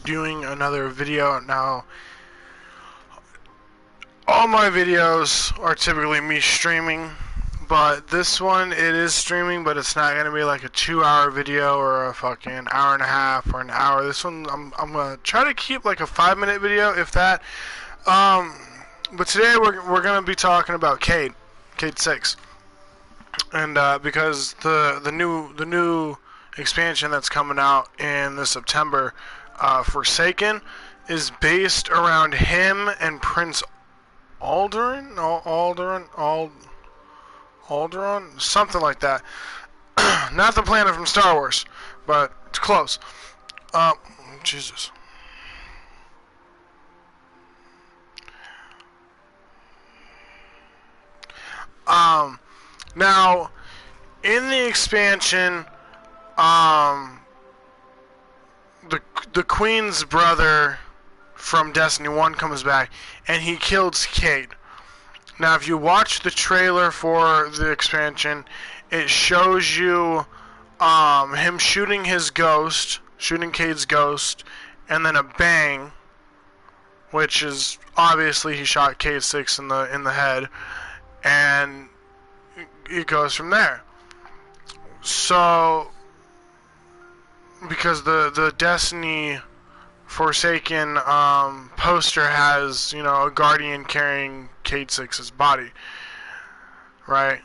doing another video. Now, all my videos are typically me streaming, but this one, it is streaming, but it's not going to be like a 2-hour video or a fucking hour and a half or an hour. This one, I'm going to try to keep like a 5-minute video, if that. But today we're going to be talking about Cayde-6. And because the new expansion that's coming out in this September, Forsaken, is based around him and Prince Alderaan, something like that. Not the planet from Star Wars, but it's close. Jesus. Now, in the expansion, the Queen's brother from Destiny 1 comes back, and he kills Cayde. Now, if you watch the trailer for the expansion, it shows you him shooting his ghost, shooting Cayde's ghost, and then a bang, which is obviously he shot Cayde-6 in the head, and it goes from there. So, because the Destiny Forsaken poster has, you know, a guardian carrying Cayde-6's body, right?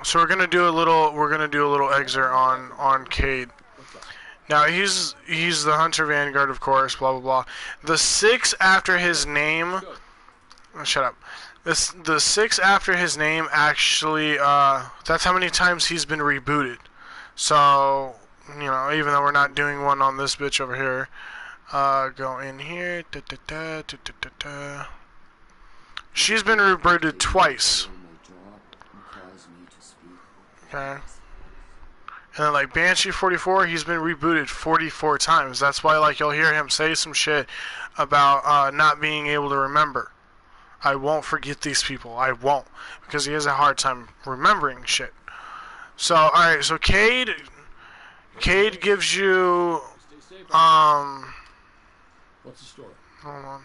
So we're gonna do a little excerpt on Cayde. Now he's the Hunter Vanguard, of course, blah blah blah. The 6 after his name. Oh, shut up. The 6 after his name actually, that's how many times he's been rebooted. So, you know, even though we're not doing one on this bitch over here, go in here. She's been rebooted twice. Okay. And then, like, Banshee 44, he's been rebooted 44 times. That's why, like, you'll hear him say some shit about not being able to remember. I won't forget these people. I won't. Because he has a hard time remembering shit. So, alright, so Cayde gives you, What's the story? Hold on.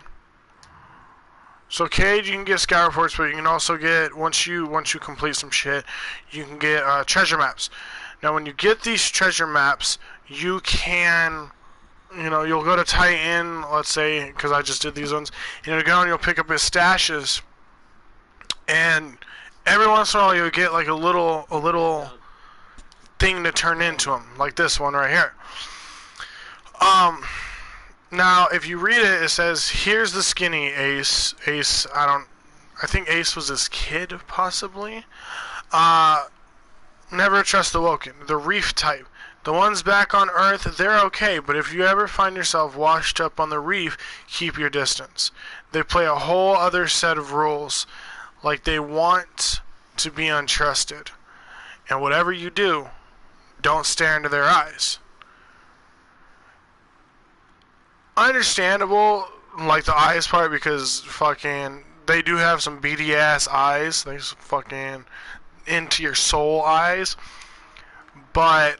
So Cayde, you can get scout reports, but you can also get, once you complete some shit, you can get treasure maps. Now, when you get these treasure maps, you can, you know, you'll go to Titan, let's say, because I just did these ones, and you'll go and you'll pick up his stashes, and every once in a while you'll get like a little thing to turn into him, like this one right here. Now if you read it, it says, here's the skinny Ace. Ace, I think Ace was his kid, possibly. Never trust the Woken. The Reef type. The ones back on Earth, they're okay, but if you ever find yourself washed up on the Reef, keep your distance. They play a whole other set of rules, like they want to be untrusted. And whatever you do, don't stare into their eyes. Understandable, like the eyes part, because fucking they do have some beady ass eyes. They fucking into your soul eyes. But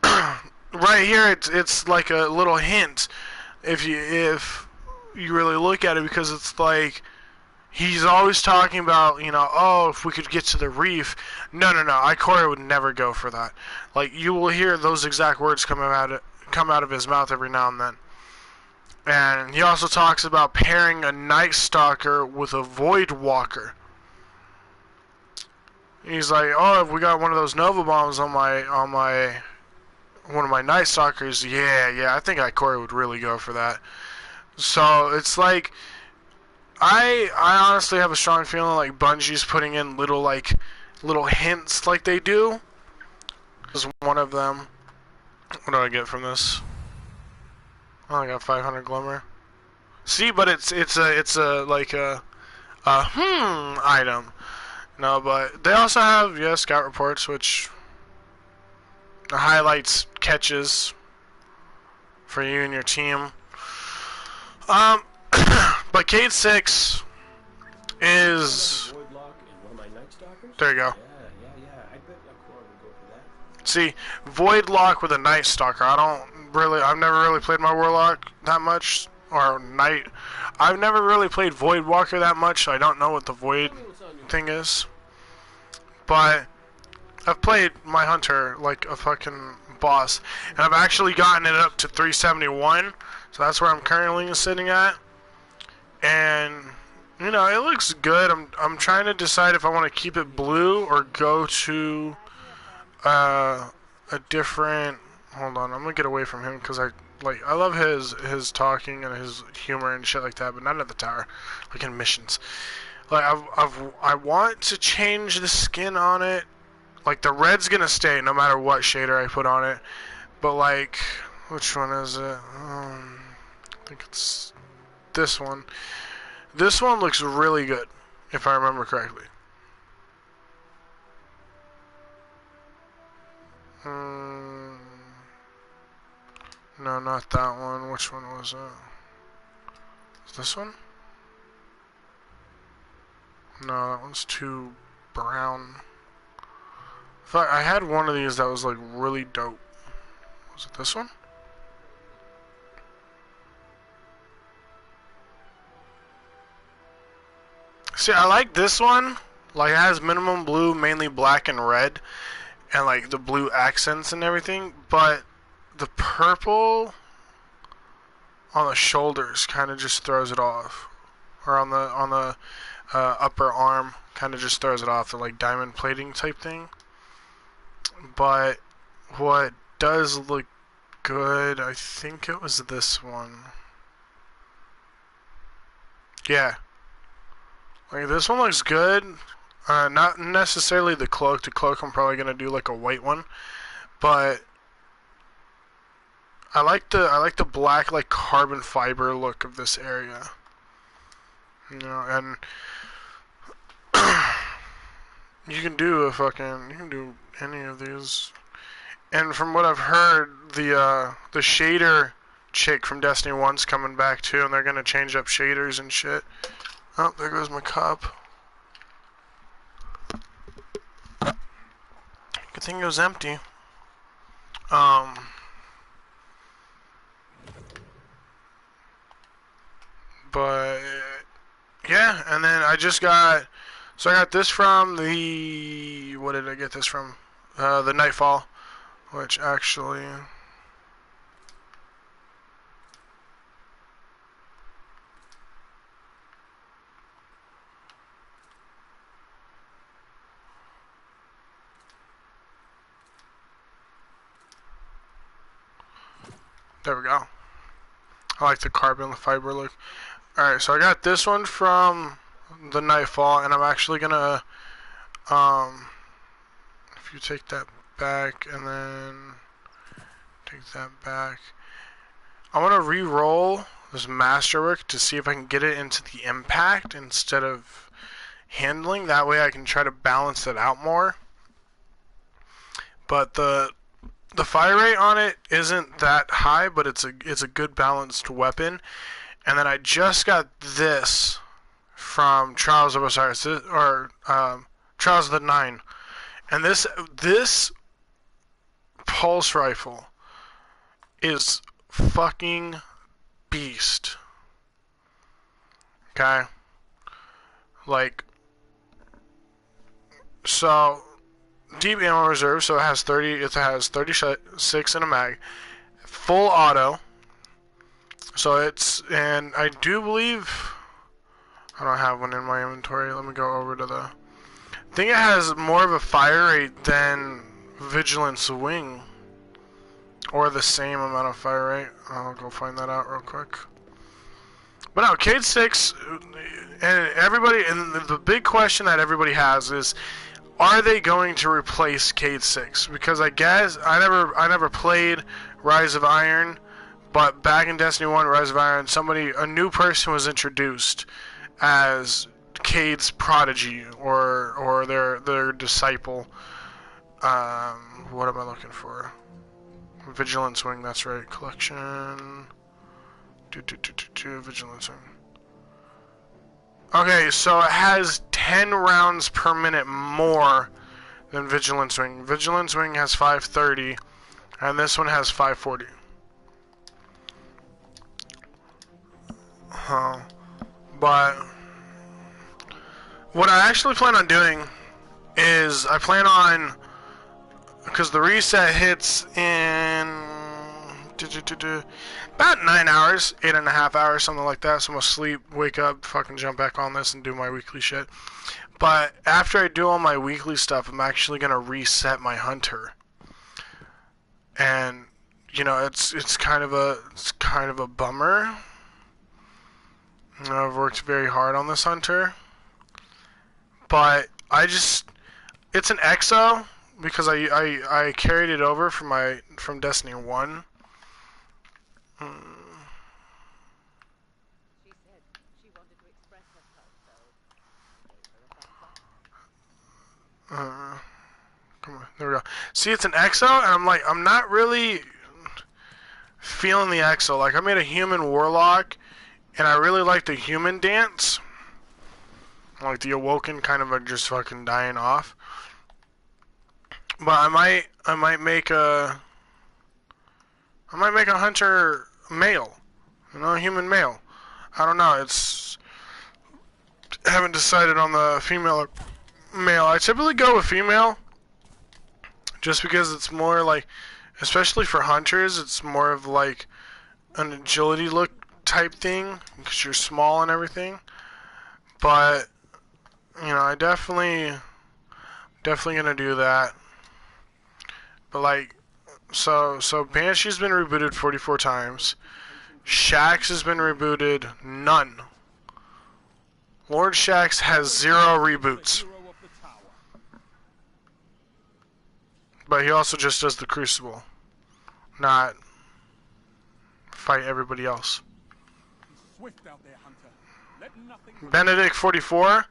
right here, it's like a little hint if you really look at it, because it's like he's always talking about, you know, oh, if we could get to the Reef. No, Ikoria would never go for that. Like, you will hear those exact words come out of his mouth every now and then. And he also talks about pairing a Night Stalker with a Void Walker. He's like, oh, if we got one of those Nova Bombs on one of my Night Stalkers, yeah, I think Ikoria would really go for that. So it's like, I honestly have a strong feeling like Bungie's putting in little hints like they do. Is one of them. What do I get from this? Oh, I got 500 glimmer. See, but it's a item. No, but they also have scout reports, which highlights catches for you and your team. But Cayde-6 is... There you go. Yeah. I bet Ikoria would go for that. See, Void Lock with a Night Stalker. I've never really played my Warlock that much, or Knight. I've never really played Void Walker that much, so I don't know what the Void thing is. But I've played my Hunter like a fucking boss, and I've actually gotten it up to 371, so that's where I'm currently sitting at. And you know, it looks good. I'm trying to decide if I want to keep it blue or go to a different. Hold on, I'm gonna get away from him because I love his talking and his humor and shit like that, but not at the tower, like in missions. Like I want to change the skin on it. Like the red's gonna stay no matter what shader I put on it. But like, which one is it? I think it's this one. This one looks really good, if I remember correctly. No, not that one. Which one was it? Is this one? No, that one's too brown. In fact, I had one of these that was like really dope. Was it this one? See, I like this one. Like, it has minimum blue, mainly black and red, and like the blue accents and everything. But the purple on the shoulders kind of just throws it off, or on the upper arm kind of just throws it off. The like diamond plating type thing. But what does look good, I think it was this one. Yeah. Like, this one looks good. Not necessarily the cloak. The cloak I'm probably gonna do like a white one, but I like the black like carbon fiber look of this area. You know, and you can do any of these. And from what I've heard, the shader chick from Destiny 1's coming back too, and they're gonna change up shaders and shit. Oh, there goes my cup. Good thing it was empty. But yeah, and then I got this from the, what did I get this from? The Nightfall, which actually, there we go. I like the carbon fiber look. Alright, so I got this one from the Nightfall, and I'm actually gonna, if you take that back and then take that back, I want to re-roll this masterwork to see if I can get it into the impact instead of handling. That way I can try to balance it out more. But the fire rate on it isn't that high, but it's a good balanced weapon. And then I just got this from Trials of Osiris, or Trials of the Nine, and this pulse rifle is fucking beast. Okay, like, so deep ammo reserve, so it has 36 in a mag, full auto. So it's, and I do believe, I don't have one in my inventory. Let me go over to the, I think it has more of a fire rate than Vigilance Wing, or the same amount of fire rate. I'll go find that out real quick. But no, Cayde-6, and everybody, and the big question that everybody has is, are they going to replace Cayde-6? Because I guess I never played Rise of Iron. But back in Destiny 1, Rise of Iron, a new person was introduced as Cayde's prodigy, or their disciple. What am I looking for? Vigilance Wing, that's right. Collection. Vigilance Wing. Okay, so it has 10 rounds per minute more than Vigilance Wing. Vigilance Wing has 530, and this one has 540. But what I actually plan on doing is I plan on, because the reset hits in about 9 hours, 8.5 hours, something like that. So I'm gonna sleep, wake up, fucking jump back on this and do my weekly shit. But after I do all my weekly stuff, I'm actually gonna reset my hunter. And you know, it's kind of a bummer. You know, I've worked very hard on this hunter, but it's an EXO because I carried it over from Destiny 1. Come on, there we go. See, it's an EXO, and I'm not really feeling the EXO. Like, I made a human warlock, and I really like the human dance. Like, the Awoken kind of are just fucking dying off. But I might make a hunter male. You know, a human male. I don't know, I haven't decided on the female or male. I typically go with female, just because it's more like, especially for hunters, it's more of like an agility look type thing, because you're small and everything. But, you know, I definitely gonna do that. But like, so Banshee's been rebooted 44 times. Shaxx has been rebooted none. Lord Shaxx has 0 reboots. But he also just does the Crucible, not fight everybody else. Benedict 44,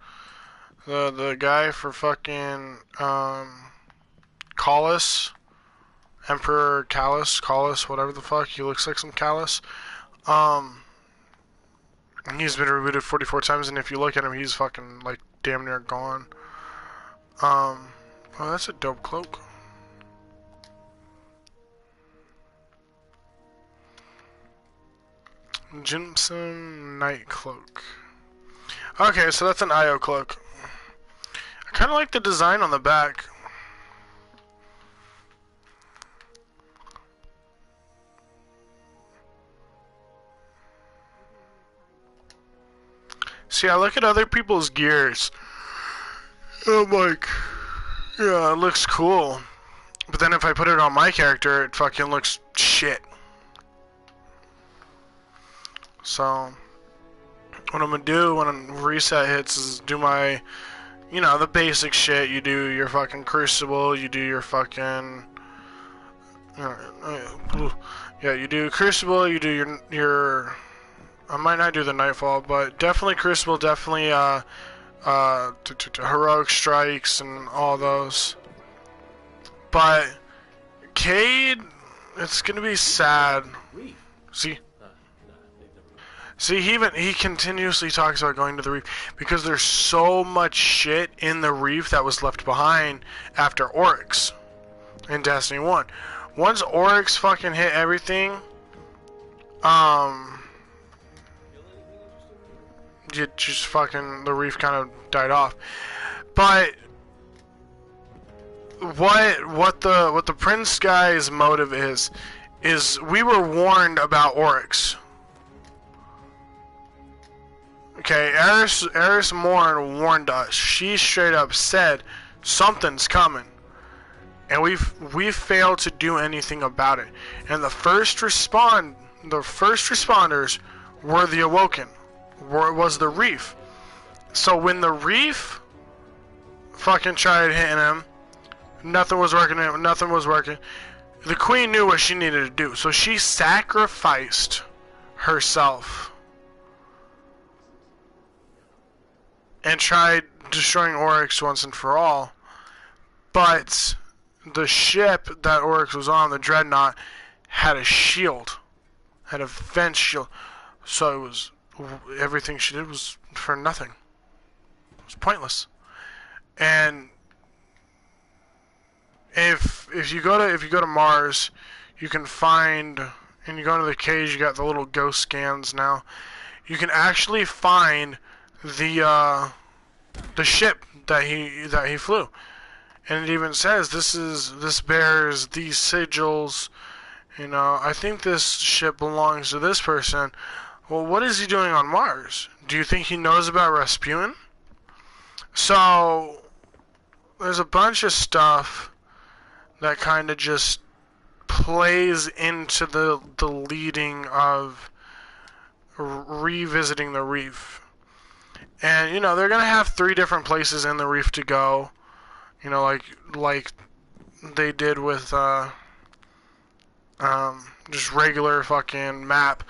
the guy for fucking Callus, Emperor Callus, whatever the fuck, he looks like some Callus. He's been rebooted 44 times, and if you look at him, he's fucking like damn near gone. Oh, that's a dope cloak. Jimson Night Cloak. Okay, so that's an IO cloak. I kind of like the design on the back. See, I look at other people's gears, and I'm like, yeah, it looks cool. But then if I put it on my character, it fucking looks shit. So, what I'm gonna do when reset hits is do my, you know, the basic shit. You do your fucking Crucible, you do your fucking, yeah, you do Crucible, you do your I might not do the Nightfall, but definitely Crucible, definitely Heroic Strikes and all those. But Cayde, it's gonna be sad. See, he continuously talks about going to the Reef because there's so much shit in the Reef that was left behind after Oryx in Destiny 1. Once Oryx fucking hit everything, it just fucking, the Reef kind of died off. But what the Prince guy's motive is we were warned about Oryx. Okay, Eris Morn warned us. She straight up said something's coming, and we've failed to do anything about it. And the first responders were the Awoken. Was the Reef. So when the Reef fucking tried hitting him, nothing was working. The Queen knew what she needed to do, so she sacrificed herself and tried destroying Oryx once and for all. But the ship that Oryx was on, the Dreadnought, had a shield, had a vent shield, so it was, everything she did was for nothing. It was pointless. And if you go to Mars, you can find, and you go into the cage, you got the little ghost scans now. you can actually find the ship that he flew, and it even says this bears these sigils. You know, I think this ship belongs to this person. Well, what is he doing on Mars? Do you think he knows about Rasputin? So there's a bunch of stuff that kind of just plays into the leading of revisiting the reef. And, you know, they're going to have 3 different places in the reef to go. You know, like they did with just regular fucking map.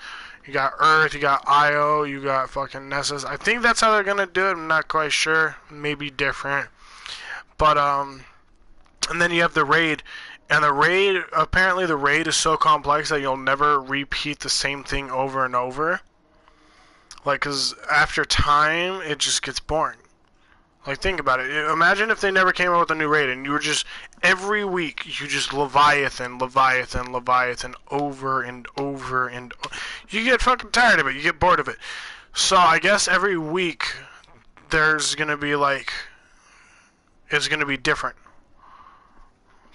You got Earth, you got Io, you got fucking Nessus. I think that's how they're going to do it. I'm not quite sure. Maybe different. But, and then you have the raid. And the raid, apparently the raid is so complex that you'll never repeat the same thing over and over. Like, because after time, it just gets boring. Like, think about it. Imagine if they never came out with a new raid and you were just, every week, you just Leviathan, Leviathan, Leviathan, over and over and over. You get fucking tired of it. You get bored of it. So, I guess every week, there's going to be, like, it's going to be different.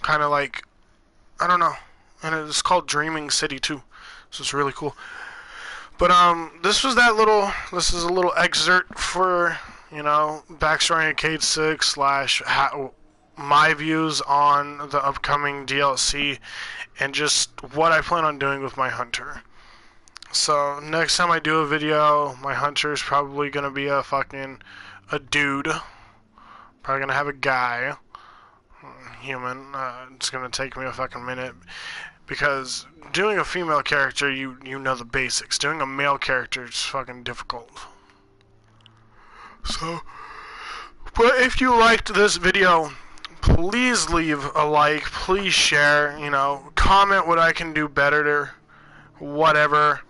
Kind of like, I don't know. And it's called Dreaming City, too. So, it's really cool. But, this is a little excerpt for, you know, backstory of Cayde-6 / my views on the upcoming DLC and just what I plan on doing with my hunter. So, next time I do a video, my hunter is probably going to be a dude. Probably going to have a guy. Human. It's going to take me a fucking minute. Because doing a female character, you know the basics. Doing a male character is fucking difficult. So, but if you liked this video, please leave a like, please share, you know, comment what I can do better, whatever.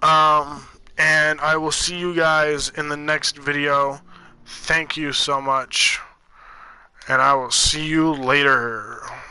And I will see you guys in the next video. Thank you so much. And I will see you later.